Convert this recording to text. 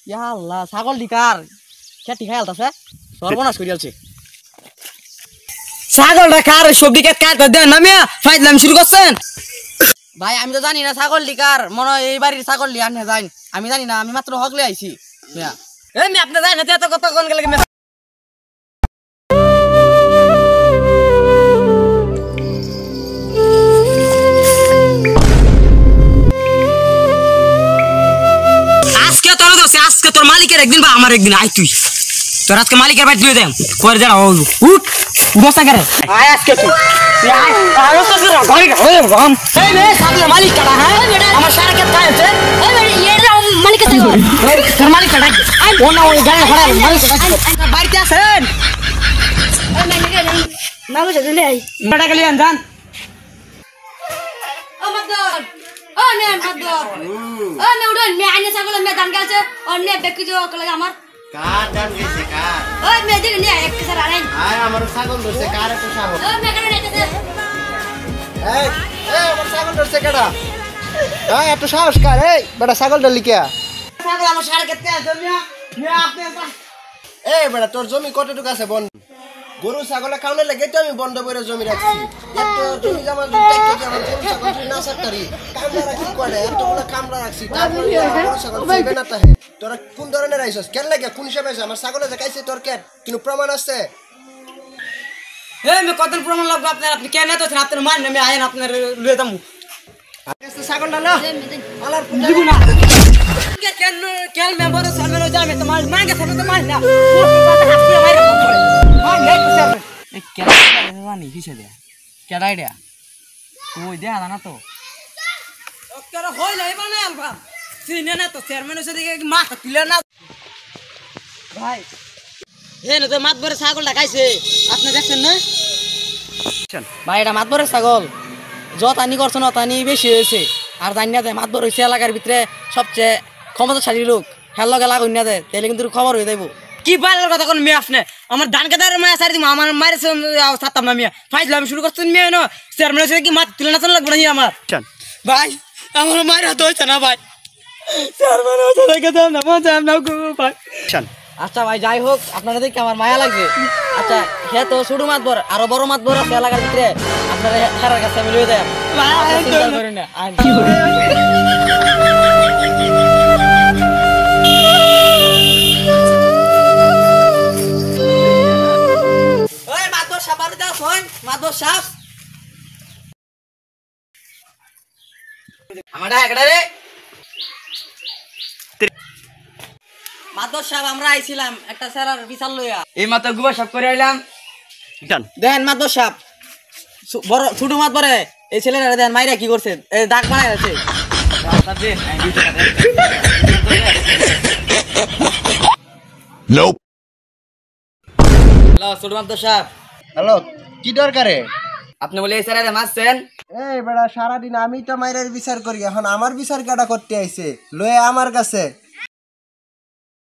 ইয়া আল্লাহ ছাগল ডিকার খেটি খাই আলতাছে সর্বনাশ করি আলছে ছাগলটা কার সবজি কে কাট দেন না মিয়া ফাইজলাম শুরু করছেন ভাই আমি তো জানি না ছাগল ডিকার মনে হয় এই বাড়ির ছাগল লিয়া না যাই আমি জানি না আমি মাত্র হগলে আইছি মিয়া এই মিয়া আপনি জানেন না এত কত কোন গেলে আজকে তোর মালিকের একদিন বা আমার একদিন আই তুই তোর আজকে মালিকের বাড়ি দিয়ে দেন পরে যা উঠ বসা করে আয় আজকে তুই আয় আয় তো তোর ঘরে ঘরে রাম এই রে সামনে মালিক কাটা হ্যাঁ আমার সারা কে কাটছে এই রে এর মালিক কাটা তোর মালিক কাটা আই ওনা ওই গায়ে ঘরে মালিক কাটা বাড়িতে আছেন এই মালিক না বুঝে দিলে আই বড় গলি আনজান ও মদন ও নে মদন ও নে উড়ন মে আইনে ছাগল মে দান গাছে আর নে বেকি जो কলে আমার কার দান গেছে কার ওই মে দিন নে এক সারা আইন আয় আমার ছাগল ধরছে কার এত সাহস ও মে কানে নেতে এই এই আমার ছাগল ধরছে কেডা এই এত সাহস কার এই বড় ছাগল ধরলি কে ছাগল আমার সারা কেতে আছে মিয়া আপনি এই বড় তোর জমি কতটুকু আছে বন্ধ গরু ছাগলে খাওয়ানোর লাগে তো আমি বন্ধ করে জমি রাখছি এত জমি জমা টাইকে যে আমার গরু ছাগল না সাতরি কামলা রাখি করে এতগুলো কামলা রাখছি তারপর গরু ছাগল খাইবে না তাহে তোরা কোন ধরনের আইছস কেন লাগে কোন হিসাবে আইছস আমার ছাগলে যে খাইছে তোর কে কোনো প্রমাণ আছে এই মে কতন প্রমাণ লাগবে আপনার আপনি কেন তো আপনার মান আমি আইন আপনার লয়ে দামু আজকে ছাগলটা না আলার দিব না কেন কেন মে বড় সামনে যাবে তোমার মাঙ্গে সামনে তো মার না হাসি মাইরা বন্ধ করে মান নেই তো স্যার এই কেন জানি কিসে দেয়া কেডা আইডিয়া তুই দেয়া না তো ওকের হইলে মানে আলবা সিনে না তো চেয়ারম্যান এসে দিকে মাথা তুলে না ভাই এই না তো মাতবরে ছাগলটা খাইছে আপনি দেখছেন না ভাই এটা মাতবরের ছাগল যতানি করছেন অতানি বেশি হয়েছে আর জানি না দেয় মাতবর হয়েছে এলাকার ভিতরে সবচেয়ে ক্ষমতাশালী লোক হেল লগে লাগুন না দেয় তাহলে কিন্তু খবর হয়ে যাইব কি বালের কথা কোন মেয়ে আপনি আমার ধান কাটার মায়া সারি দিব আমার মায়ের ছাড়তাম না মেয়ে ফাইজলে আমি শুরু করছেন মেয়ে না চেয়ারম্যান হয়েছে কি মাত তুলে না লাগবে না আমার ভাই আমার মায়ের হাত হয়েছে না ভাই চেয়ারম্যান হয়েছে রেখে দাম না মজা না ভাই আচ্ছা ভাই যাই হোক আপনারা দেখে আমার মায়া লাগবে আচ্ছা হ্যাঁ তো ছোট মাতবর আরো বড় মাতবর আছে এলাকার ভিতরে আপনারা হেরার কাছে আমি লয়ে দেয় মাতবর সাপ আর দাও মাতবর সাপ আমার একটা রে মাতবর সাহেব আমরা আইছিলাম একটা স্যারের বিচার লইয়া এই মাত্র গুবা সাপ করে আইলাম দেখেন মাতবর সাহেব বড় ছোট মাতবরে এই ছেলেরা দেখেন মাইরা কি করছে এই দাগ বানাই আছে হ্যালো ছোট মাতবর সাহেব হ্যালো কি দরকারে আপনি বলে এই স্যারেরা মারছেন এই বেড়া সারাদিন আমি তো মাইরের বিচার করি এখন আমার বিচার কাটা করতে আইছে লয়ে আমার কাছে